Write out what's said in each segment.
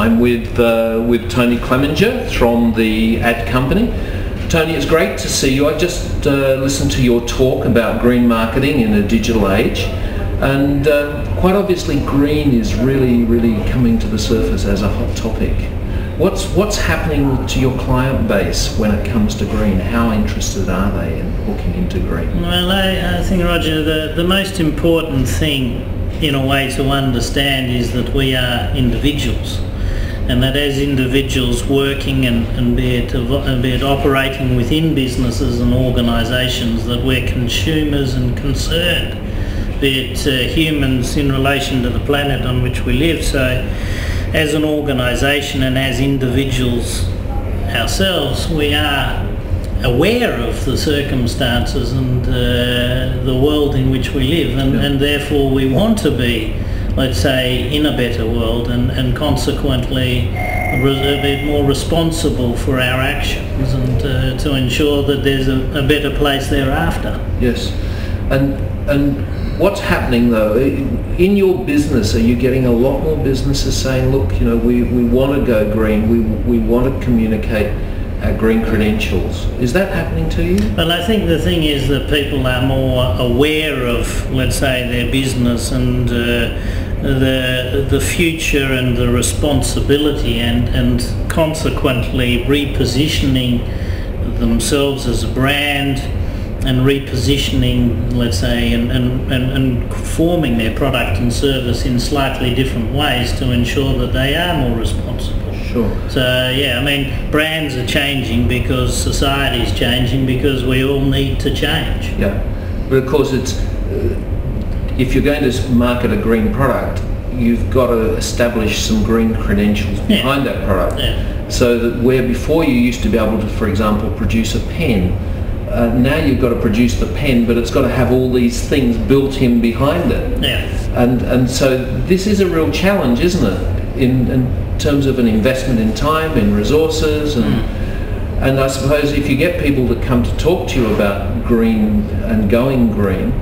I'm with Tony Clemenger from the AdCompany. Tony, it's great to see you. I just listened to your talk about green marketing in a digital age, and quite obviously green is really coming to the surface as a hot topic. What's happening to your client base when it comes to green? How interested are they in looking into green? Well, I think, Roger, the most important thing in a way to understand is that we are individuals, and that as individuals working and be it operating within businesses and organisations, that we're consumers and concerned, be it humans in relation to the planet on which we live. So as an organisation and as individuals ourselves, we are aware of the circumstances and the world in which we live, and therefore we want to be, let's say, in a better world, and consequently a bit more responsible for our actions, and to ensure that there's a better place thereafter. Yes, and what's happening though in your business? Are you getting a lot more businesses saying, look, you know, we want to go green, we want to communicate our green credentials? Is that happening to you? Well, I think the thing is that people are more aware of, let's say, their business and the future and the responsibility, and consequently repositioning themselves as a brand, and repositioning, let's say, and forming their product and service in slightly different ways to ensure that they are more responsible. Sure. So yeah, I mean, brands are changing because society is changing, because we all need to change. Yeah, but of course it's if you're going to market a green product, you've got to establish some green credentials behind that product. Yeah. So that where before you used to be able to, for example, produce a pen, now you've got to produce the pen, but it's got to have all these things built in behind it. Yeah. And so this is a real challenge, isn't it? In terms of an investment in time, in resources, and I suppose if you get people to come to talk to you about green and going green,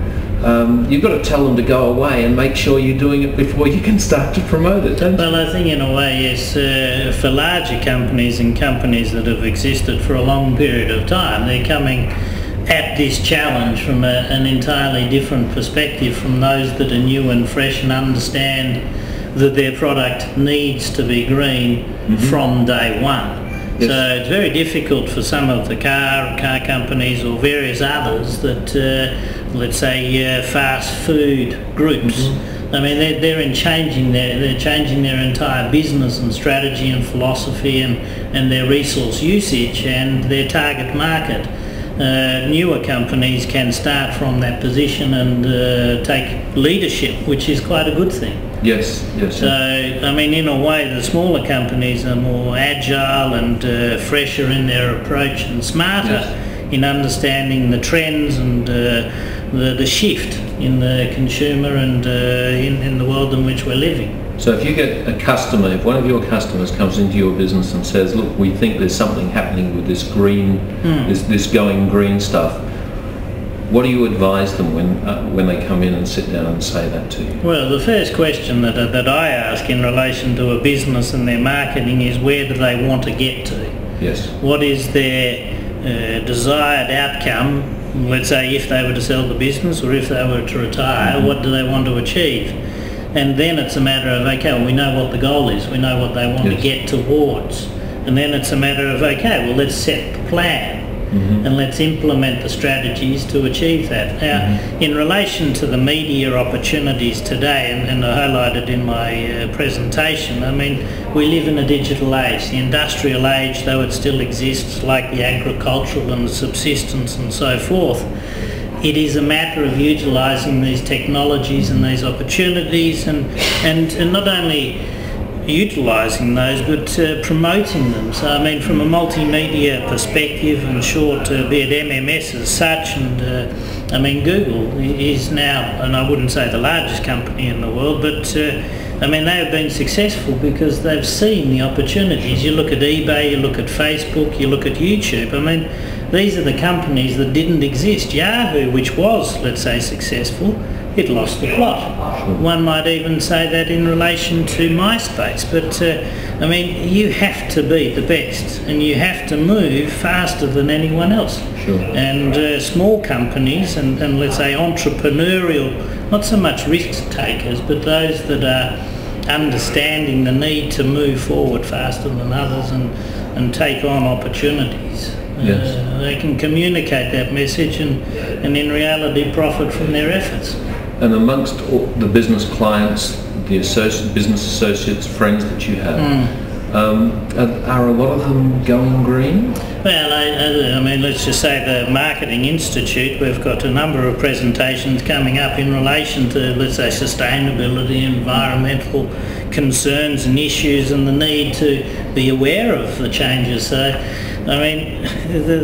you've got to tell them to go away and make sure you're doing it before you can start to promote it, don't you? Well, I think in a way, yes, for larger companies and companies that have existed for a long period of time, they're coming at this challenge from an entirely different perspective from those that are new and fresh and understand that their product needs to be green from day one. Yes. So it's very difficult for some of the car companies or various others that, let's say, fast food groups. I mean, they're changing their entire business and strategy and philosophy and their resource usage and their target market. Newer companies can start from that position and take leadership, which is quite a good thing. Yes, yes. So, I mean, in a way, the smaller companies are more agile and fresher in their approach and smarter in understanding the trends and the shift in the consumer and in the world in which we're living. So if you get a customer, if one of your customers comes into your business and says, look, we think there's something happening with this green, this going green stuff, what do you advise them when they come in and sit down and say that to you? Well, the first question that I ask in relation to a business and their marketing is, where do they want to get to? Yes. What is their desired outcome? Let's say if they were to sell the business or if they were to retire, what do they want to achieve? And then it's a matter of, okay, well, we know what the goal is, we know what they want to get towards. And then it's a matter of, okay, well, let's set the plan. And let's implement the strategies to achieve that. Now, in relation to the media opportunities today, and I highlighted in my presentation, I mean, we live in a digital age. The industrial age, though it still exists, like the agricultural and the subsistence and so forth, it is a matter of utilising these technologies and these opportunities and not only utilising those but promoting them. So I mean, from a multimedia perspective, and short, be it MMS as such, and I mean, Google is now, and I wouldn't say the largest company in the world, but I mean, they have been successful because they've seen the opportunities. You look at eBay, you look at Facebook, you look at YouTube. I mean, these are the companies that didn't exist. Yahoo, which was, let's say, successful, it lost the plot. Sure. One might even say that in relation to MySpace, but I mean, you have to be the best and you have to move faster than anyone else. Sure. And small companies and let's say entrepreneurial, not so much risk takers, but those that are understanding the need to move forward faster than others and take on opportunities. Yes. They can communicate that message and in reality profit from their efforts. And amongst all the business clients, the business associates, friends that you have, are a lot of them going green? Well, I mean, let's just say the Marketing Institute, we've got a number of presentations coming up in relation to, let's say, sustainability, environmental concerns and issues and the need to be aware of the changes. So, I mean,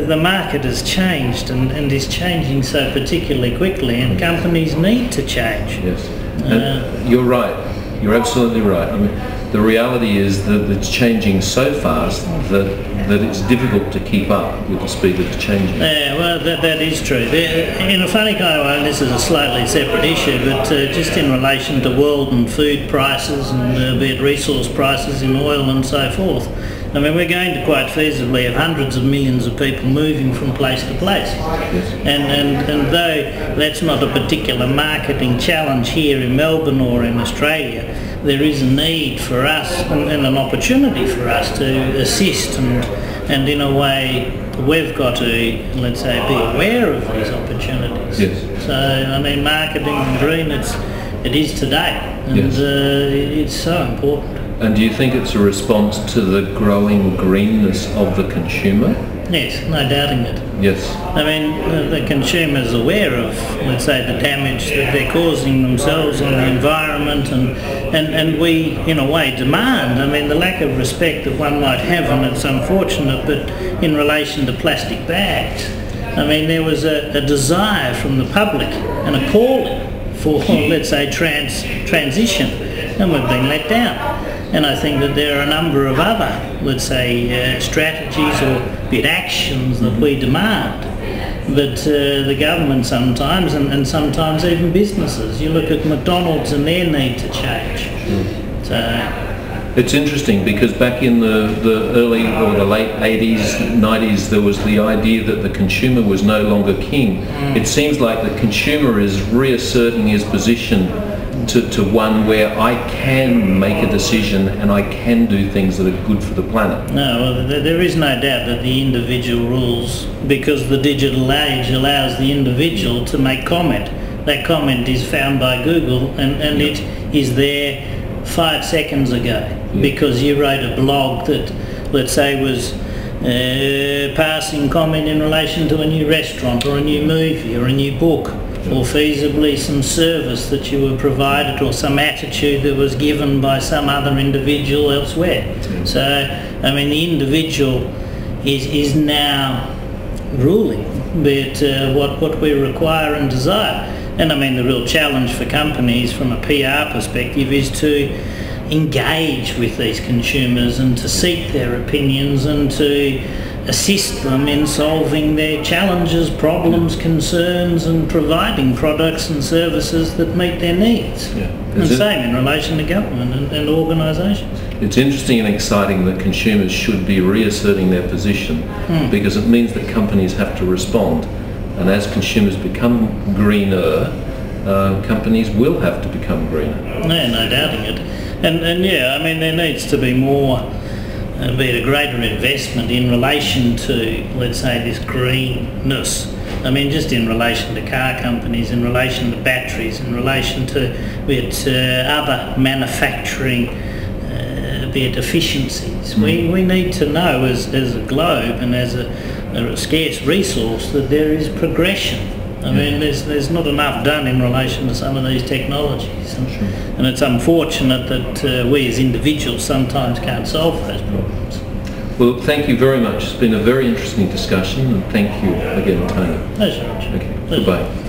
the market has changed and is changing so particularly quickly, and companies need to change. Yes, and you're right. You're absolutely right. I mean, the reality is that it's changing so fast that it's difficult to keep up with the speed that it's changing. Yeah, well, that is true. In a funny kind of way, and this is a slightly separate issue, but just in relation to world and food prices and be it resource prices in oil and so forth, I mean, we're going to quite feasibly have hundreds of millions of people moving from place to place. Yes. And though that's not a particular marketing challenge here in Melbourne or in Australia, there is a need for us and an opportunity for us to assist and in a way we've got to, let's say, be aware of these opportunities. Yes. So, I mean, marketing and green, it is today, and yes. It's so important. And do you think it's a response to the growing greenness of the consumer? Yes, no doubting it. Yes. I mean, the consumer's aware of, let's say, the damage that they're causing themselves on the environment and we, in a way, demand. I mean, the lack of respect that one might have, and it's unfortunate, but in relation to plastic bags, I mean, there was a desire from the public and a calling for, let's say, transition, and we've been let down. And I think that there are a number of other, let's say, strategies or bit actions that we demand that the government sometimes and sometimes even businesses. You look at McDonald's and their need to change. So it's interesting because back in the early or the late 80s, 90s, there was the idea that the consumer was no longer king. It seems like the consumer is reasserting his position to one where I can make a decision and I can do things that are good for the planet. No, well, there is no doubt that the individual rules, because the digital age allows the individual to make comment. That comment is found by Google and it is there 5 seconds ago because you wrote a blog that, let's say, was passing comment in relation to a new restaurant or a new movie or a new book, or feasibly some service that you were provided or some attitude that was given by some other individual elsewhere. So, I mean, the individual is now ruling, be it what we require and desire. And I mean, the real challenge for companies from a PR perspective is to engage with these consumers and to seek their opinions and to assist them in solving their challenges, problems, concerns, and providing products and services that meet their needs. Yeah. And same in relation to government and organisations. It's interesting and exciting that consumers should be reasserting their position because it means that companies have to respond. And as consumers become greener, companies will have to become greener. Yeah, no doubting it. And yeah, I mean, there needs to be more, be it a greater investment in relation to, let's say, this greenness. I mean, just in relation to car companies, in relation to batteries, in relation to, be it other manufacturing, be it efficiencies. We need to know as a globe and as a scarce resource that there is progression. I mean, there's not enough done in relation to some of these technologies, and it's unfortunate that we as individuals sometimes can't solve those problems. Well, thank you very much. It's been a very interesting discussion, and thank you again, Tony. Pleasure, Roger. Okay, goodbye.